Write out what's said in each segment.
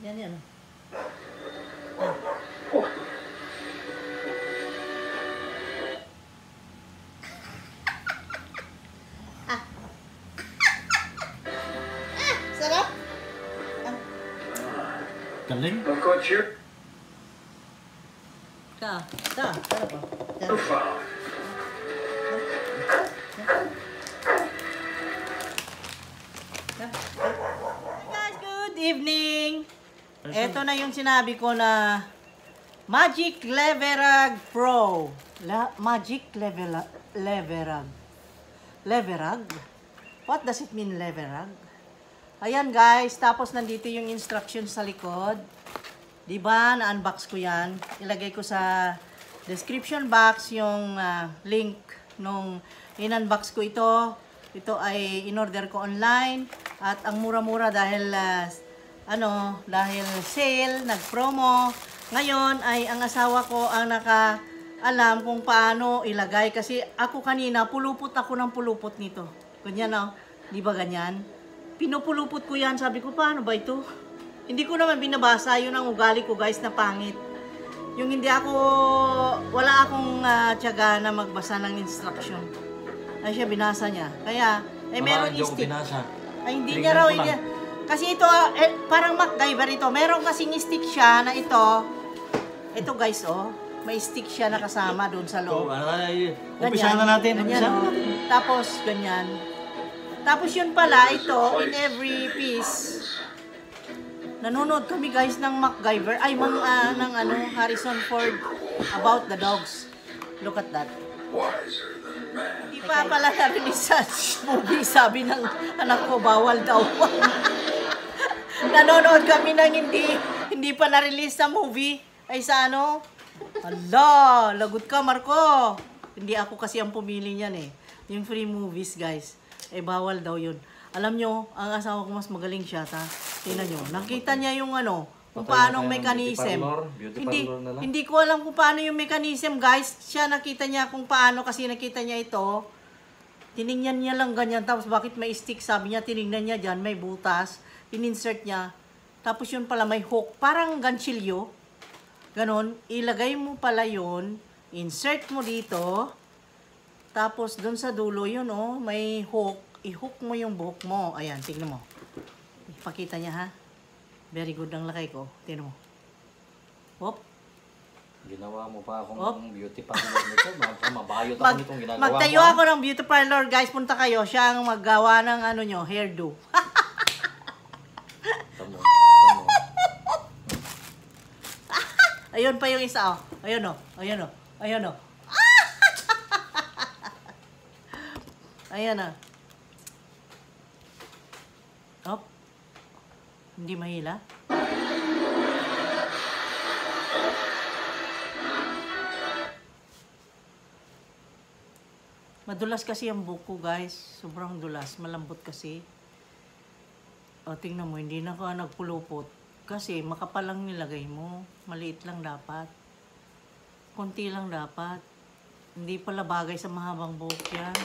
Yan, yan. Ah. Sarap. Galing. Not quite sure. Sarap ba? Profile. Hi guys, good evening. Ito na yung sinabi ko na Magic Leverag Pro. Magic Leverag. Leverag? What does it mean, Leverag? Ayan guys, tapos nandito yung instructions sa likod. Diba, na-unbox ko yan. Ilagay ko sa description box yung link nung in-unbox ko ito. Ito ay in-order ko online. At ang mura-mura dahil, dahil sale, nag-promo. Ngayon ay ang asawa ko ang naka-alam kung paano ilagay. Kasi ako kanina, pulupot ako ng pulupot nito. Ganyan di ba ganyan? Pinupulupot ko yan. Sabi ko, paano ba ito? Hindi ko naman binabasa. Yun ang ugali ko guys na pangit. Yung hindi ako, wala akong tiyaga na magbasa ng instruction. Ay siya, binasa niya. Kaya, meron stick. Ay, hindi niya raw. Kasi ito, parang MacGyver ito. Meron kasing stick siya na ito. Ito guys, may stick siya na kasama doon sa loob. Umpisa na natin. Ganyan, tapos, ganyan. Tapos yun pala, ito, in every piece, nanonood kami guys ng MacGyver, ng Harrison Ford about the dogs. Look at that. Hindi pa pala narinig sa movie, sabi ng anak ko, bawal daw. Nanonood kami ng hindi pa na-release sa movie. Ay sa Hala, lagot ka Marco. Hindi ako kasi ang pumili niyan Yung free movies guys. Bawal daw yun. Alam nyo, ang asawa ko mas magaling siya, tingnan nyo. Nakita niya yung kung paano mechanism. Hindi ko alam kung paano yung mechanism, guys. Siya nakita niya kung paano kasi nakita niya ito. Tiningnan niya lang ganyan. Tapos bakit may stick? Sabi niya, tiningnan niya dyan, may butas. Ininsert niya. Tapos yun pala may hook. Parang ganchilyo. Ganon. Ilagay mo pala yun. Insert mo dito. Tapos doon sa dulo yun, may hook. I-hook mo yung buhok mo. Ayan, tignan mo. Ipakita niya, ha? Very good ang lakay ko. Tignan mo. Hop. Ginawa mo pa akong beauty parlor nito. Mabayot ako nitong ginagawa mo. Magtayo ako ng beauty parlor, guys. Punta kayo. Siya ang maggawa ng hairdo. Tamo. Ayun pa yung isa, Ayun, Ayun, Ayun, Ayan Hop. Hindi mahila. Madulas kasi ang buko, guys. Sobrang dulas. Malambot kasi. Tingnan mo, hindi na ka nagpulupot. Kasi makapal lang nilagay mo. Maliit lang dapat. Konti lang dapat. Hindi pala bagay sa mahabang buhok yan.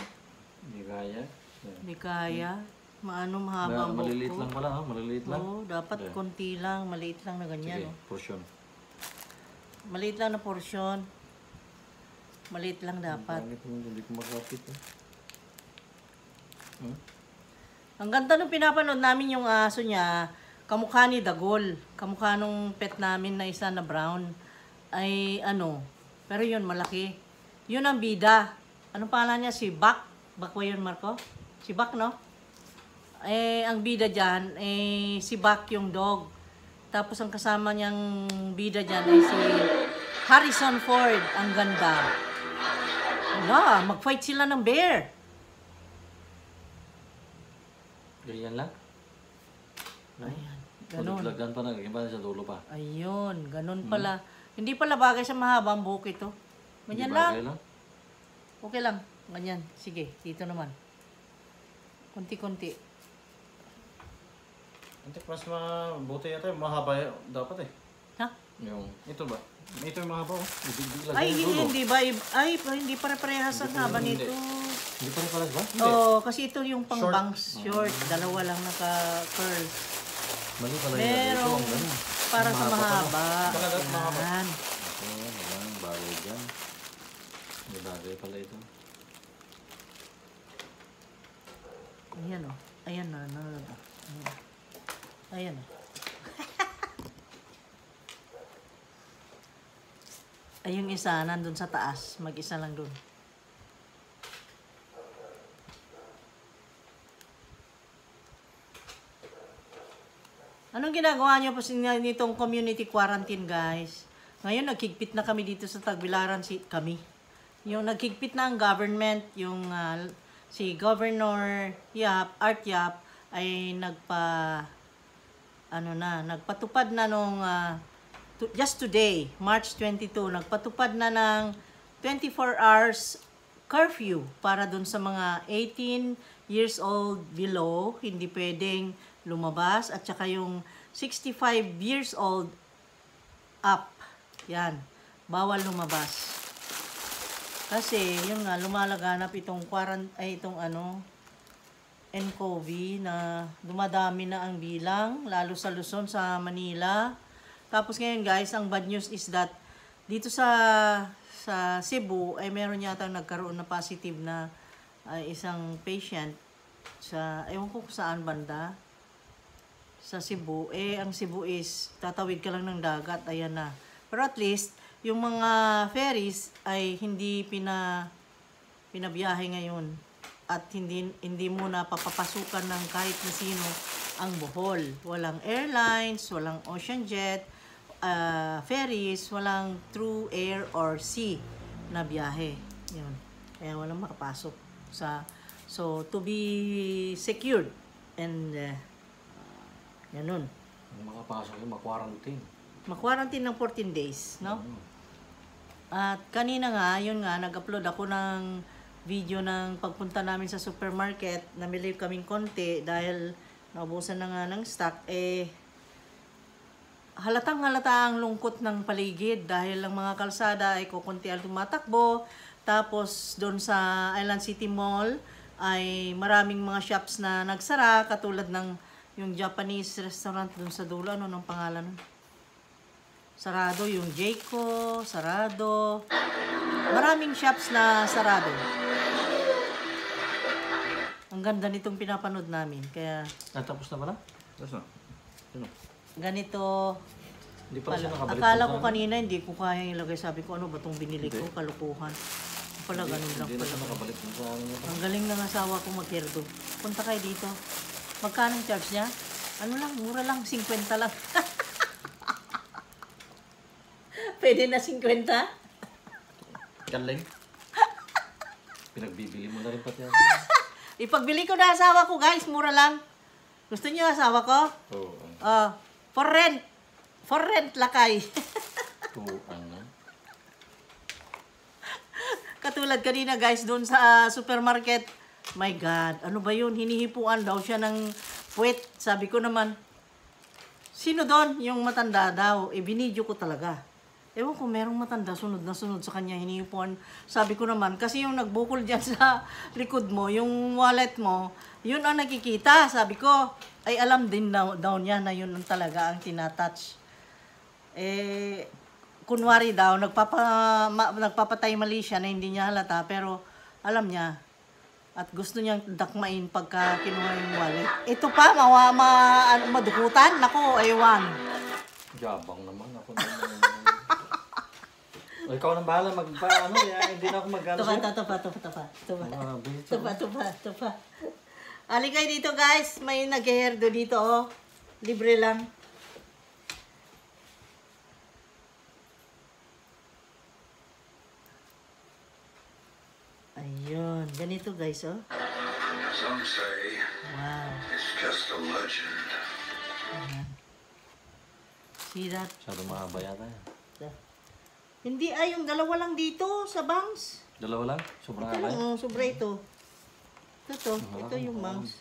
Hindi kaya. Hindi kaya. Mahabang buhok. Maliliit lang pala, maliliit lang. Oo, dapat konti lang. Maliit lang na ganyan. Sige, portion. Maliit lang na portion. Maliit lang dapat. Hindi ko makapit. Ang ganda nung pinapanood namin yung aso niya, kamukha ni Dagol. Kamukha nung pet namin na isa na brown. Ay pero yun malaki. Yun ang bida. Anong pangalan niya? Si Bak. Bak ba yun, Marco? Si Bak, no? Ang bida dyan, si Bak yung dog. Tapos ang kasama niyang bida dyan ay si Harrison Ford. Ang ganda. Mag-fight sila ng bear. Ganyan lang? Ayan. Ganon. Lagyan pa na, ganyan pa sa dulo pa. Ayun, ganon pala. Hindi pala bagay sa mahabang buhok ito. Ganyan lang. Okay lang. Ganyan. Sige, dito naman. Kunti-kunti. Mas mabuti yata yung mahaba dapat Ha? Ito ba? Ito yung mahaba Ay, hindi ba? Hindi pare-parehas ang haba nito. Hindi pare-parehas ba? Oo, kasi ito yung pang bangs short. Dalawa lang naka-curl. Mali pala yung dito. Merong Ang ganun. para sa Mahaba pala. mahaba. Talagang mahaba. Yan. Oo, walang bagay dyan. May bagay pala ito. Ayan o. Ayan na. Ayan o. Ay, yung isa, nandun sa taas. Mag-isa lang dun. Anong ginagawa niyo po nitong community quarantine, guys? Ngayon, nagkigpit na kami dito sa Tagbilaran. Kami. Yung nagkigpit na ang government, yung si Governor Art Yap, ay nagpatupad na nung just today, March 22, nagpatupad na ng 24 hours curfew para dun sa mga 18 years old below, hindi pwedeng lumabas, at saka yung 65 years old up, yan, bawal lumabas. Kasi, yun nga, lumalaganap itong NCOV na dumadami na ang bilang, lalo sa Luzon, sa Manila. Tapos ngayon guys, ang bad news is that dito sa Cebu ay meron yata nagkaroon na positive na isang patient sa, ewan ko kung saan banda, sa Cebu. Ang Cebu is tatawid ka lang ng dagat, ayan na. Pero at least, yung mga ferries ay hindi pinabiyahe ngayon. At hindi mo na papapasukan ng kahit na sino ang Bohol. Walang airlines, walang ocean jet, ferries, walang through air or sea na biyahe. Yun. Kaya walang makapasok so to be secured and ganun. Ang makapasok yung ma-quarantine. Ma-quarantine ng 14 days, no? At kanina nga, yun nga, nag-upload ako ng video ng pagpunta namin sa supermarket. Namili kaming konti dahil naubusan na nga ng stock. Halatang halata ang lungkot ng paligid dahil ang mga kalsada ay kukunti ang tumatakbo. Tapos doon sa Island City Mall ay maraming mga shops na nagsara, katulad ng yung Japanese restaurant doon sa dulo. Ano nang pangalan? Sarado. Yung Jayco, sarado. Maraming shops na sarado. Ang ganda nitong pinapanood namin. Kaya Tapos na pala? Tapos na. Ano? ganito. Hindi pa siya nakabalik. Akala ko kanina hindi ko kaya ilagay. Sabi ko, ano ba itong binili ko? Kalukuhan. Pala ganun lang Hindi na pala. siya nakabalik dun sa amin. Ang galing ng asawa ko mag-herdo. Punta kayo dito. Magkano ang charge niya? Ano lang, mura lang, 50 lang. Pwede na 50? Galing. Pinagbibili mo na rin pati ako. Ipagbili ko na asawa ko, guys. Mura lang. Gusto niyo asawa ko? Oo. For rent. For rent, lakay. Tuang na. Katulad kanina, guys, doon sa supermarket. My God, ano ba yun? Hinihipuan daw siya ng puwet. Sabi ko naman, sino doon? Yung matanda daw. Binidyo ko talaga. Ewan ko, merong matanda, sunod na sunod sa kanya, hinihipuan. Sabi ko naman, kasi yung nagbukol dyan sa likod mo, yung wallet mo, yun ang nakikita. Sabi ko, ay alam din daw niya na yun talaga ang tinatouch. Kunwari daw, nagpapatay mali siya na hindi niya halata, pero alam niya. At gusto niyang dakmain pagka kinuha yung wallet. Ito pa, madukutan? Nako, ewan. Jabang naman ako naman. Ikaw nang bahala magpa-ano, hindi na ako mag-ano sa'yo. Tupa. Ali kayo dito, guys. May nag-hairdo dito, oh. Libre lang. Ayun. Ganito, guys, oh. Some say Wow. it's just a legend. Ayan. See that? Masyado mahaba yata yan. Hindi, yung dalawa lang dito sa bangs. Dalawa lang? Sobrang Ito haba lang, yan? sobra ito. Ito yung bangs.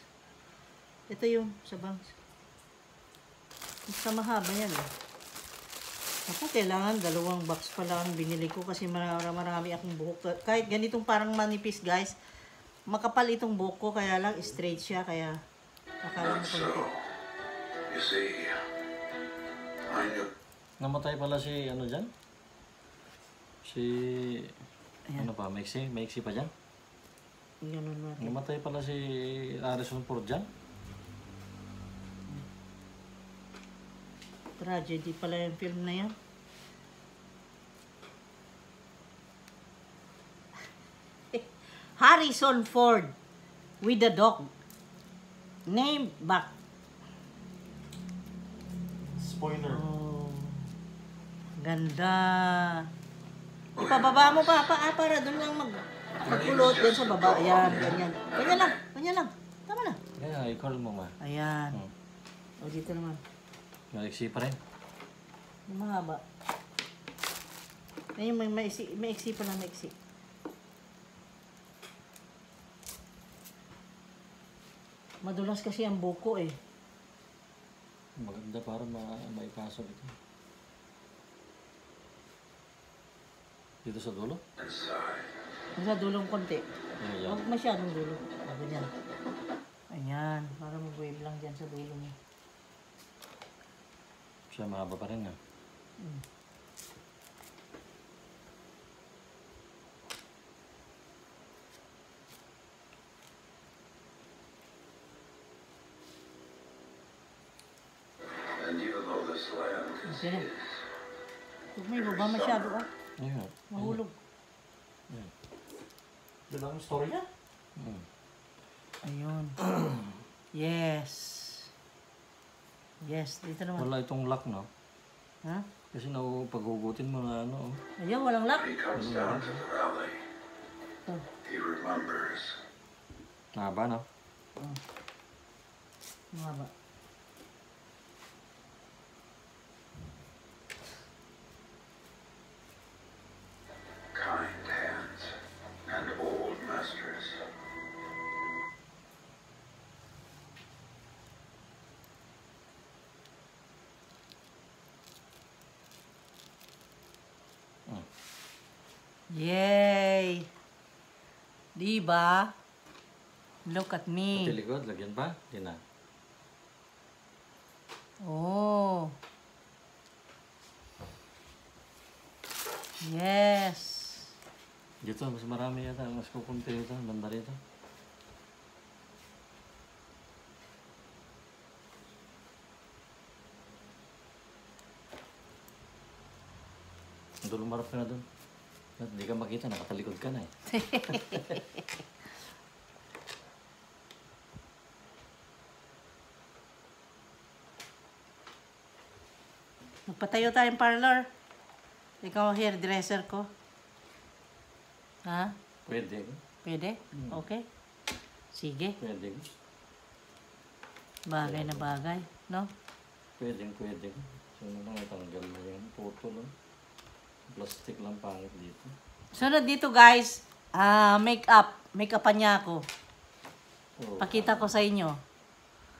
Ito yung sa bangs. Basta mahaba yan, eh. Ako, kailangan dalawang box pa lang binili ko kasi marami akong buhok. Kahit ganitong parang manipis, guys, makapal itong buhok ko, kaya lang straight siya, kaya akala mo So, konti. you see, I knew Namatay pala si ano dyan? Si... Ayan. Ano pa? Maiksi? Maiksi pa dyan? Ganun natin. Namatay pala si Harrison Ford dyan? Tragedy pala yung film na yan. Harrison Ford with a dog named Buck. Spoiler. Oh, ganda. Ipababa mo pa, para doon lang magkulot doon sa baba. Ayan, ganyan. Ganyan lang. Tama na. Kaya, i-call mo ma. Ayan. O, dito naman. Maiksi pa rin. Yung mahaba. Ayun, may maiksi pa na maiksi. Madulas kasi ang buko eh. Maganda para maipasok ito. Dito sa dulo? inside. Sa dulong konti. Ayan. Huwag masyadong dulo. Ganyan. Ayan, para mag-wave lang dyan sa dulo mo. Siya mahaba pa rin nga. And even though this land is Okay na. his, Huwag may baba masyado ah. Ayan. Mahulog. Diba ang story niya? Ayun. Yes. Yes, dito naman. Wala itong lock, no? Ha? Kasi paghugutin mo na ano, Ayun, walang lock. he comes down to the valley. Oh. He remembers. Haba, no? Mahaba. Kind hands and old masters. Yay! Diba? Look at Pati me. likod, lagyan pa? Di na. Oh. Yes. Dito, mas marami yata. Mas kukunti dito. Banda rito. Doon umarap ka na doon. At hindi ka makita, nakatalikod ka na eh. Magpatayo tayong parlor. Ikaw ang hairdresser ko. Ha? Pwede. Pwede? Okay. Sige. Pwede. Bagay na bagay. No? Pwede. So, ano lang, itanggal mo yung puto lang. Plastic lang pangit dito. Sunod dito guys. Makeup. Makeupan niya ako. Oh, Pakita ko sa inyo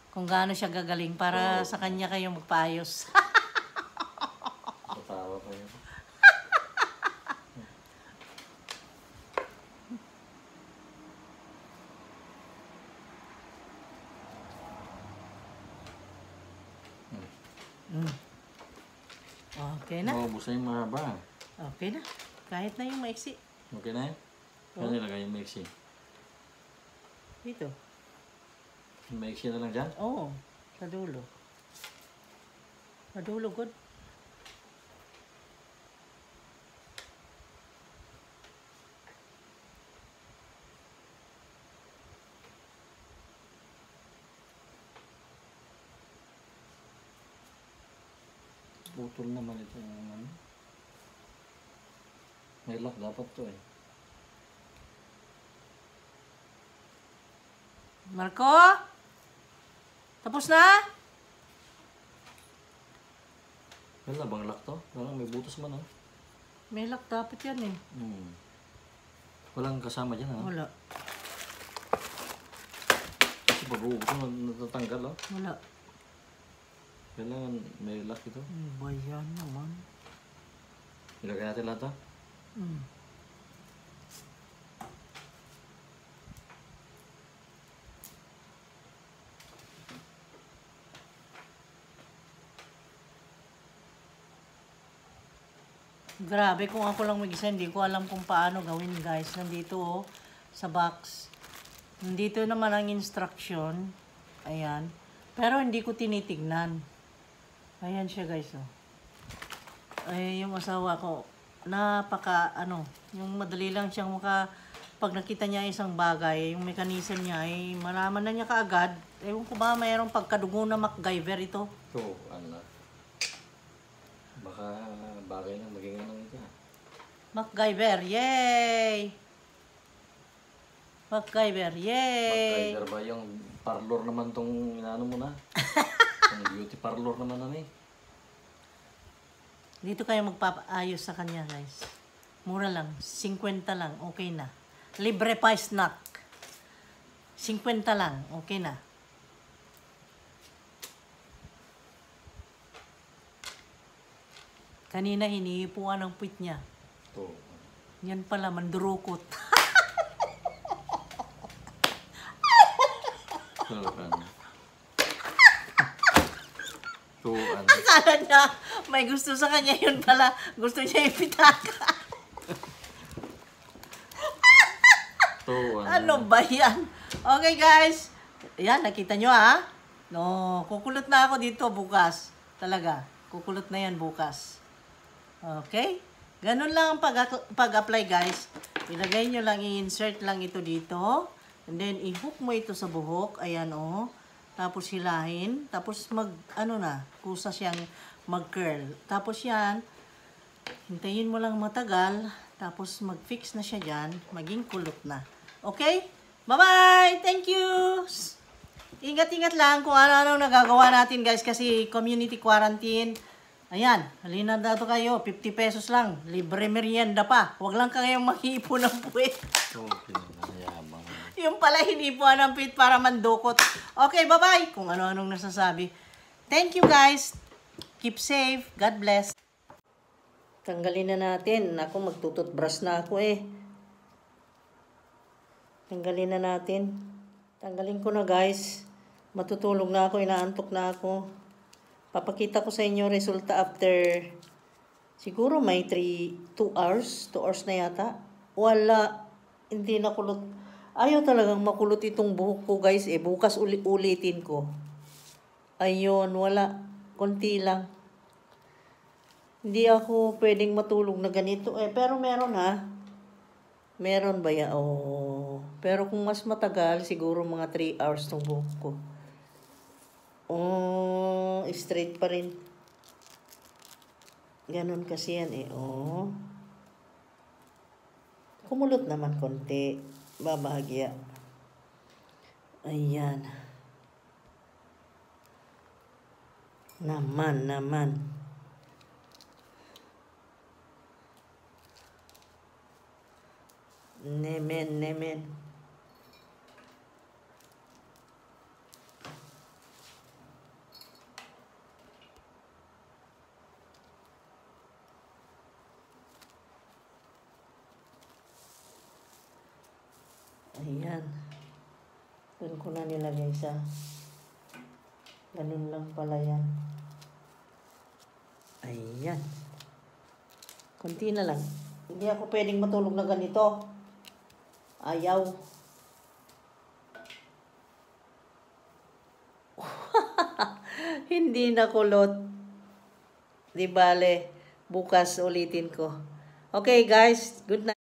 kung gaano siya gagaling para sa kanya kayong magpaayos. Tatawa pa yun. Okay na. Maubos na yung mahaba. Okay na. Kahit na yung maiksi. Okay na yun? Kaya nilagay yung mixie. Dito. Mixie na lang dyan? Oo. Sa dulo. Sa dulo, good. Putol naman ito yung ano. May lock dapat to eh. Marco? Tapos na? Wala bang lock to? Parang may butas man oh. May lock dapat yan eh. Walang kasama dyan ah. Wala. Kasi pag-uubos mo natatanggal oh. Wala. Kailangan may lock ito. Ba yan naman? Ilagay natin lahat ah. Grabe, kung ako lang mag-isa, hindi ko alam kung paano gawin, guys. Nandito, oh, sa box. Nandito naman ang instruction. Ayan. Pero hindi ko tinitignan. Ayan siya, guys, oh. Ay, yung asawa ko, yung madali lang siyang pag nakita niya isang bagay, yung mechanism niya, ay malaman na niya kaagad. Ewan ko ba, mayroong pagkadugo na MacGyver ito. So, baka bagay na maging ito. MacGyver, yay! MacGyver, yay! MacGyver ba yung parlor naman tong inaano mo na? Yung beauty parlor naman na Dito kayo magpapaayos sa kanya, guys. Mura lang, 50 lang, okay na. Libre pa snack. 50 lang, okay na. Kanina hinihipuan ang puwit niya. To. Yan pala, mandurukot. Akala niya, may gusto sa kanya, yun pala, gusto niya ipitaka. Ano ba yan? Okay, guys. Ayan, nakita nyo, ha? No, kukulot na ako dito bukas. Talaga, kukulot na yan bukas. Okay? Ganun lang ang pag-apply, guys. Ilagay nyo lang, i-insert lang ito dito. And then, i-hook mo ito sa buhok. Ayan, oh. Tapos hilahin. Tapos kusa siyang mag-curl. Tapos yan, hintayin mo lang matagal. Tapos mag-fix na siya dyan. Maging kulot na. Okay? Bye-bye! Thank you! Ingat-ingat lang kung ano-ano nagagawa natin, guys. Kasi community quarantine. Ayan, halina dato kayo. 50 pesos lang. Libre merienda pa. Huwag lang kayong mag-iipon ng puwit. Yung pala hinipuan ng pit para mandukot. Okay, bye-bye. Kung ano-anong nasasabi. Thank you, guys. Keep safe. God bless. Tanggalin na natin. Ako, magtututbrush na ako eh. Tanggalin na natin. Tanggalin ko na, guys. Matutulog na ako. Inaantok na ako. Papakita ko sa inyo resulta after siguro may 2 hours. 2 hours na yata. Wala. Hindi nakulot. Ayaw talagang makulot itong buhok ko, guys. Bukas ulitin ko. Ayun, wala. Konti lang. Hindi ako pwedeng matulog na ganito. Pero meron, ha. Meron ba yan? Oh. Pero kung mas matagal, siguro mga 3 hours itong buhok ko. Oh, straight pa rin. Ganon kasi yan, oh. Kumulot naman konti. Babahagya. Ayan. Naman. Nemen. Ayan. Doon ko na nilagay sa ganun lang pala yan. Ayan. Kunti na lang. Hindi ako pwedeng matulog na ganito. Ayaw. Hindi na kulot. Di bale. Bukas ulitin ko. Okay, guys. Good night.